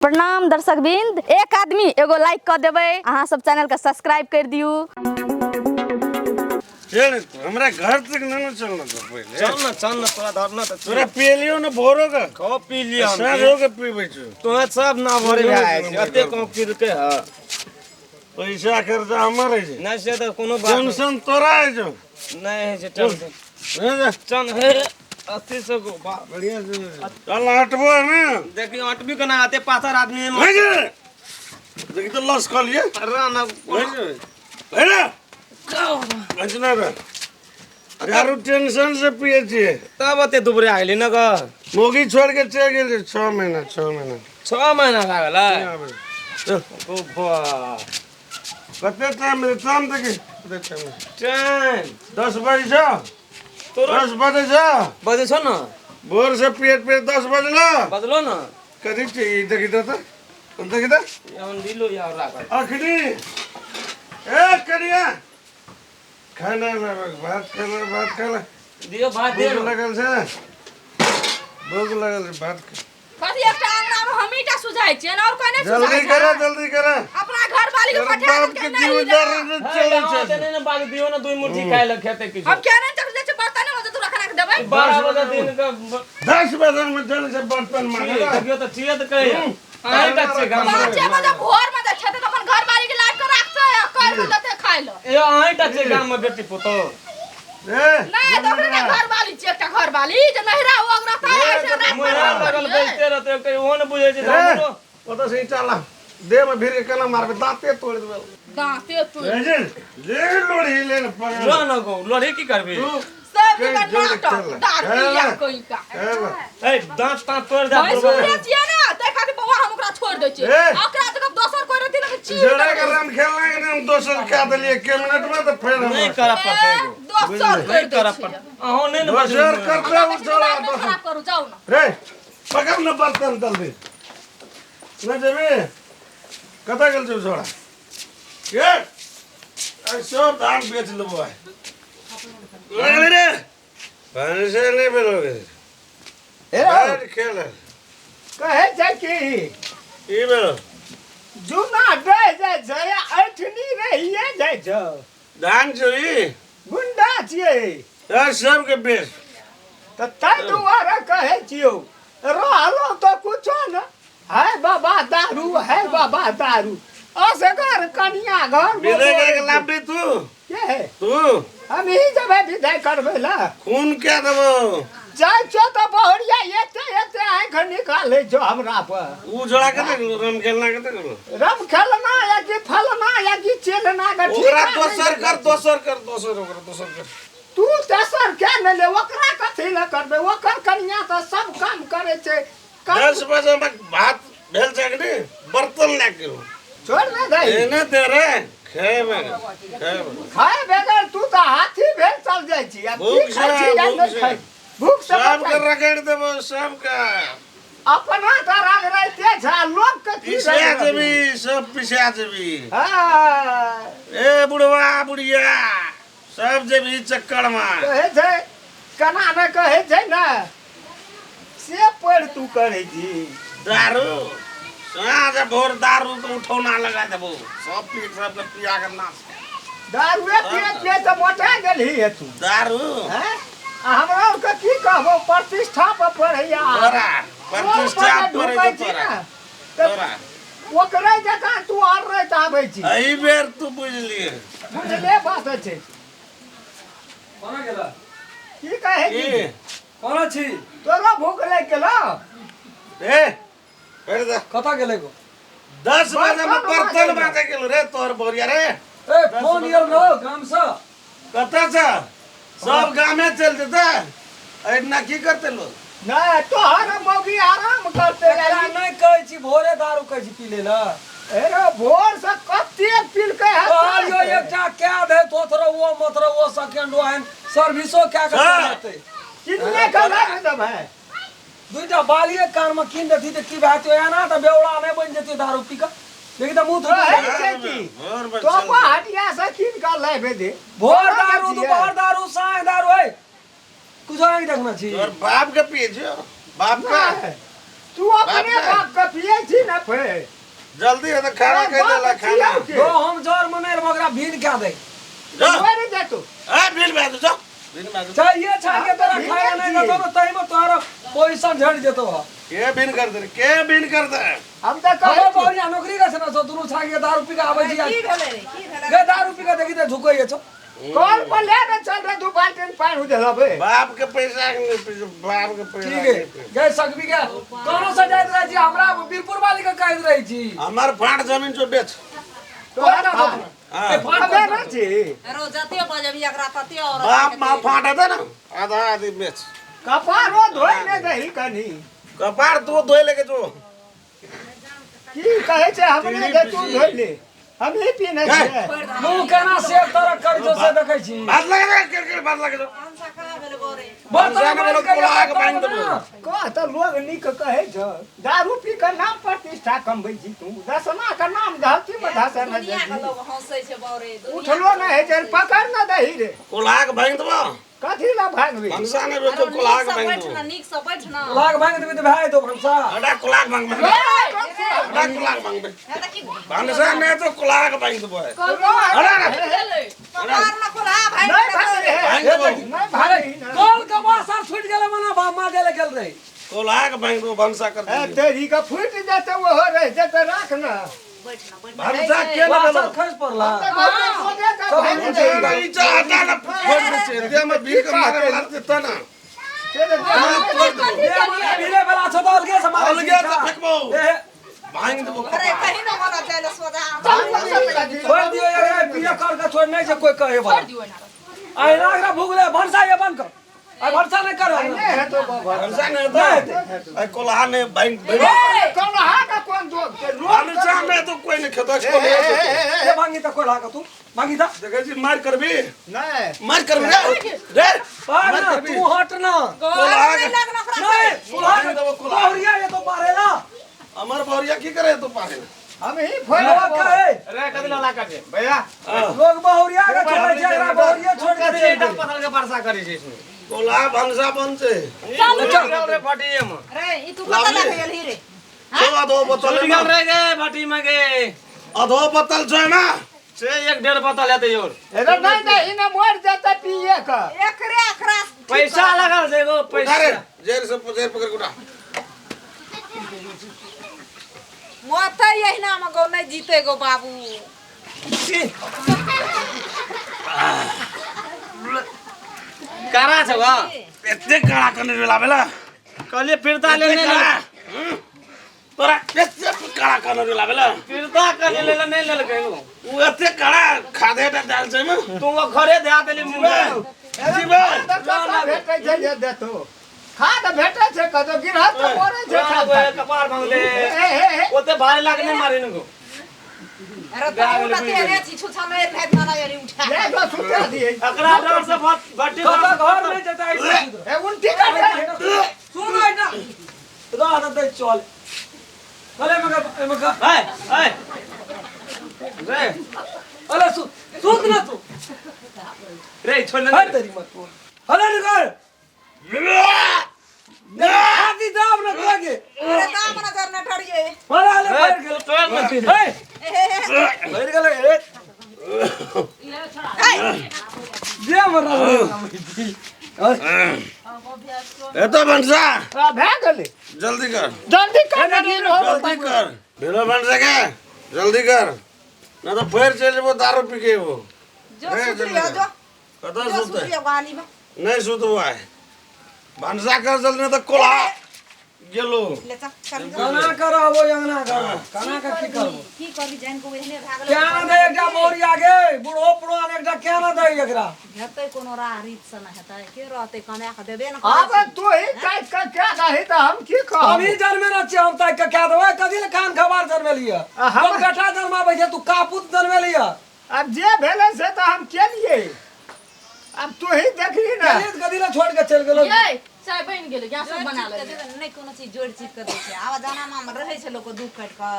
प्रणाम दर्शक बिंद। एक आदमी एगो लाइक कर देवे, अहाँ सब चैनल का सब्सक्राइब कर दियो। हमरा घर तक ना चलना तो पहले चलना तोरा धरना त तोरा पिलियो न भोरो का कहो पी लिया हम सारो के पीबै छु तोरा सब ना भरे भाई अते कम पीर के ह पैसा खर्चा हमर है नहीं से तो कोनो बात टेंशन तोरा है जो नहीं है से टेंशन चल हे अति से को बढ़िया चल हटबो ना देखियो अटबी के ना आते पाथर आदमी है देखि तो लॉस कर लिए अरे ना है ना बचना रे यार टेंशन से पिए छी तब अते दुबरे आइले न ग मोगी छोड़ के चल गेल 6 महीना 6 महीना लागल ओ बा कते टाइम रे शाम तक टाइम 10 बजे जा तोरा 10 बजे जा बजे छ न भोर से पेट 10 बजे ना बदलो न कदी चाहिए देखि तो देखि तो यान दिलो यार राख अखनी ए करिया खाना ना भात खाना दियो भात दे भूख लगल से भात कथि एकटा अंगना में हमीटा सुझाइ छै न और कोइ नै जल्दी करा अपना घर वाली के पठा के जिम्मेदार चले छै चले न बाग दियो न 2 मुट्ठी खाइ ल खेते किछ हम केना चल जाय छै बर्तन में तो रखना के देबै 12 बजे दिन का 10 बजे में चले से बर्तन मांगे देखियो त छिए त कहे आइ तक छै गाम 5 बजे भोर में खेते त अपन घर वाली के लाइट के रखते कल में देते खाइ ल ए आइ तक छै गाम में बेटी पुतो ए नहीं दोकरे ना घर वाली छै एकटा घर वाली जे नहिरा ओगरा ता ऐसे राख मोरा लगल बैठते रहते एकटा ओहो न बुझै छै हमरो ओ तो सही चला दे में भीड़ के केना मारबे दांते तोड़ देबे दांते तोड़ ले लोड़ी ले लो न गो लोड़ी की करबी सब के नाटक डाकिया कोई का ए दांत ता तोड़ दे भाई सुने छिए ना ते खातिर बौआ हम ओकरा छोड़ दै छी ओकरा जगह दोसर कोई रहती ना चीज जड़ा के राम खेलना के हम दोसर का देलिए के मिनट में तो फेर नहीं कर पड़ते दोसर कर कर पड़ते अहो नहीं न दोसर करते उ चला खराब करू जाऊ ना रे पकड़ न बर्तन जल्दी न जेबे कता गेल छ छोड़ा के ऐसो धान बेच लेबो है रे पानी से नहीं बेलोगे ए खेल कहे छै कि ई बेलो जुना दे जे जया अठनी रहिए जाइ छ धान चोरी गुंडा छिए यार सब के बेच त तै दुआरे कहे छियो रहलो तो कुछो न है बाबा दारू असगर कनिया घर में विदाई के लाभ तू के है तू हम ही जब विदाई करबे ला खून क्या देबो जाय छो तो बहुरिया एते आंख निकाले छो हमरा पर ऊ जोड़ा के रम खेलना के करो रम खेलना या कि फलना या कि चलना का ओकरा दोसर कर तू तेसर क्या न ले ओकरा कथि ल करबे ओकर कन्या त सब काम करे छै 10 बजे में भात भेल छै कि बर्तन ले के छोड़ न दे एने दे रे खेबे खाए बगैर तू त हाथी भेल चल जाय छी अब भूख से भूख से सब के रगड़ देबो सब का अपना तरंग रहते छ लोग के पिसा जेबी सब पिसा जेबी हां ए बुढ़वा बुढ़िया सब जेबी चक्कर में कहे छै कना न कहे छै न से पढ़ तू करे छी दारू साँझ भोर दारू के उठौना लगा देबो सब पी सब पिया के नाच दारू पिए त मोटा गेलही है तू दारू हैं हमरा के की कहबो प्रतिष्ठा पर पढ़ैया तोरा प्रतिष्ठा पर तोरा ओकरे जकां तू और रहत आबै छी एही बेर तू बुझलिए बुझले बात छै कोना गेला की कहे छी कोना छी तोरा भूख लाग गेलो ए कर दे कता गेले गो 10 बजे में बर्तन बाजे गेल रे तोर बोरिया रे ए फोन यर नो गाम से कता छ सब गामे चल देता ऐना की करते लो नहीं तोहर मौगी आराम करते एकरा नहीं कहै छी भोरे दारू कहै छी पी लेला अरे भोर से कते पील के है यो एकटा क्या दे तोतरो वो मतरो वो सेकंड वाहन सर्विसो क्या करते कितने का लाग दब है दुईटा बालिए कान में किन देती त की बात हो ना त बेवड़ा नहीं बन जती दारू पी का लेकिन त मुंह तो तो हटिया से किन का लेबे दे भोर दारू दोपहर दारू साँझ दारू है कुछ नहीं देखना चाहिए और बाप के पिए छो बाप का तू अपने बाप का पिए छी ना फे जल्दी है तो खाना कह देला खाना तो हम जोर मने मगरा भीन क्या दे जा मर जा तू ए बिल में जा बिल में चाहिए छाके तेरा खाया नहीं तो तई में तोरा पैसा झड़ जेतो के बिन कर दे के बिन कर दे हम तो खबर कहे बहुरिया नौकरी का से ना सो दुनु छाके 10 रुपया आवे छी गे 10 रुपया देखि त झुकइए छ कॉल पर ले ना चल रे तू बाल्टी पानी उधर बे बाप के पैसा बाप के पैसा ठीक है गए सकबी के कोनो से जाइत रही छी हमरा बीरपुर वाली का कहत रही छी हमार फाड़ जमीन जो बेच तो ना हाँ। ए फाड़ अबे ना छी रोजते बजबी एकरा तते और बाप माँ फाड़ दे ना आधा आधी बेच कपारो धोई ने दही कनी कपार तू धोए लेके जो की कहे छे हमने के तू धोई ले हम ही पीने छे मुंह केना से तरह कर जो से देखै छी बात लगे कर बात लगे जो अंसा खा भेल गोरे बहुत जाने वाला कोला के बांध दे को तो लोग निक कहे छ दारू पी के नाम प्रतिष्ठा कमबै छी तू दसमा का नाम धरती में धसा न दुनिया के दे लोग हंसै छै बौरे उठलो ना है जे पकड़ न दही रे कोला के बांध दबो कथी ला भागबे भंसा ने बेचो कोला के बांध दबो नीक से बैठ ना लाग भांग देबे त भाई तो भंसा अड़ा कोला के बांध दे अड़ा कोला के बांध दे है त की भंसा ने तो कोला के बांध दबो कपार ना खोला भाई नहीं भागे नहीं भागे कॉल का बासा छूट गेले मना बामा गेले गेल रे कोला के बांध दो भंसा कर ए दे तेरी का फूट जाते वो हो रहे जते राख ना बैठ ना भंसा के ना बासा खस पड़ला ई चाहता ना फोड़ से दे में भी के मारे लड़ते त ना ये मने भीरे वाला छ तो अलगे समाज अलगे से फेंकबो बांध दबो अरे कहीं ना मना चले सोजा छोड़ दियो यार पिया कर के छोड़ नहीं से कोई कहे बा दियो ना आई राख भूगले भंसा ये बंद कर आई भंसा नहीं कर नहीं है तो बाबा भंसा ने तो आई कोला ने बांध दे कौन हा का कौन दो भंसा ने तो कोई नहीं खाता को ले ये भांगी त कोई लागा तू भांगी था देखै जी मार करबी नहीं मार करबी रे पार ना तू हट ना कोला के लगना खरा नहीं सुला बांध दबो कोला बहुरिया ये तो पारेला अमर भौरिया की करे तो पारे हम ही फोड़ लोग कहे रे कदी ला कर दे भैया लोग बहुरिया का छोड़ जरा बहुरिया छोड़ के दे एटा पतल के वर्षा करी छै इसमें कोला भंसा बनते चल रे फटी में अरे ई तू पता लग गेल ही रे चलो दो बोतल चल निकल रे गे फटी में गे अधो बोतल छै ना से 1.5 बोतल लेते योर अरे नहीं नहीं इने मर जाता पिए का एकरे अखरा पैसा लगा से गो पैसा अरे जेर से जेर पकड़ गुडा मत यही ना हम गो नहीं जीते गो बाबू करा छ ग एते काला करने वाला बेला कले फिरता लेने तोरा एते काला करने वाला बेला फिरता कले ले नहीं ले गयो उ एते काला खादे टा डाल छै में तू घरे दे आते ले मुंह जीबे ना भेटै छै जे देतो खाद भेटै छै कतो गिरहत तो मरे छै खाद कपार भांगले ए ओते भारी लागने मारे नको अरे तो कते रे छी छुछा नहीं भेट माना यारी उठा ले दो सुता दिए अकरा डर से बट्टी कता घर नहीं जाता ऐसे ए उल्टी कर सुन आई ना राह ना दे चल भले मगा ए रे अरे सुन ना तू रे छोड़ ले हट तेरी मत बोल हले निकल आदि दाम न लगे अरे काम ना करना ठड़िए भले हले बैठ गेल टोल मत ए बैठ गेल ए जे मरा ए तो भंसा भे गेले जल्दी कर जल्दी कर दिन हो जल्दी कर भेलो भंसा के जल्दी कर ना तो फिर चल जेबो दारू पी के वो जो सुतरी हो जो कतो जो सुते सुतरी गाली में नहीं सुतबो है भंसा कर जल्दी नहीं तो कोला गेलो ले चा कर काना करावो यंगना कर काना का की करबो की करबी जान को एहने भागल क्या ना दे एकटा मोरी आगे बुढ़ो पुरान एकटा क्या ना दे एकरा हेतै कोनो राह रीत से ना हेतै के रहतै कने के देबे ना अब तू ही काट का क्या कही तो हम की कहब अभी जन्मे ना छी हम तक के क्या देबै कदी ले कान खबर जन्मे लिया हम बेटा जन्माबै छै तू कापूत जन्मे लिया अब जे भेले से तो हम केलिए अब तू ही देखली ना कदी ले छोड़ के चल गेलो ये चाय बन गेल गैस सब बना ले नहीं कोनो चीज जोड़ चीज कर दै छै आवा जाना में रहै छै लोग दुख काट के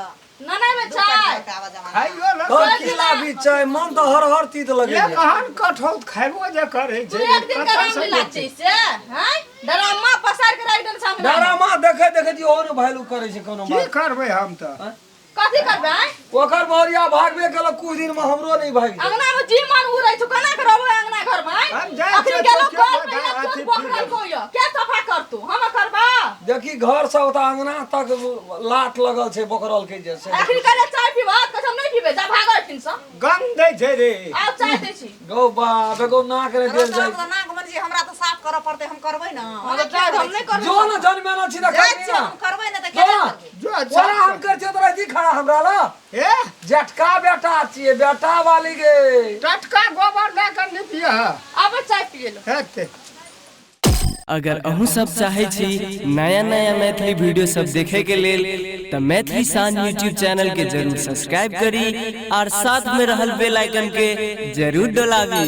ना नहीं में चाय आवा जाना खाइयो ना कर किला भी चाय मन तो हर तीत लगे ये कहन कठौत खाइबो जे करे तू छै एक दिन का नहीं मिला छै से हैं डरामा पसार के राख देल सामने डरामा देखे देखे जी ओने भालू करे छै कोनो की बात करबै हम तऽ कथी करबै ओकर मोरिया भागबे केलक कुछ दिन में हमरो नहीं भाग जाए अंगना में जी मन उड़ै छ केना करबै अंगना घर में हम जाइ अखनी छियै गेलो चौकिया घर पर में अथी तू पकड़ै कोयो के सफा कर तू हम करबा देखी घर से ओता अंगना तक लाट लगल छै बकरल के जैसे अखनी करे चाय पीबा कसम नहीं पीबे जा भागो एठिन से गंध दै छै रे आ चाय दै छी गौ बा बेगो नाक रे देल जाय नाक मन जी हमरा तो साफ करऽ पड़ते हम करबै ना हम चाय हम नहीं करबै जो न जन्मेना छी ना जाय छी हम करबै ना त केना करबै जो बड़ा हम करते तोरा जी खड़ा हमरा ला ए झटका बेटा छिए बेटा वाली गे टटका गोबर दे कर निपिया अब चाय पिए लो हेते अगर अहूँ सब चाहे छी नया नया मैथिली वीडियो सब देखे के लेल त मैथिली साँझ यूट्यूब चैनल के जरूर सब्सक्राइब करी और साथ में रहल बेल आइकन के जरूर दबावी।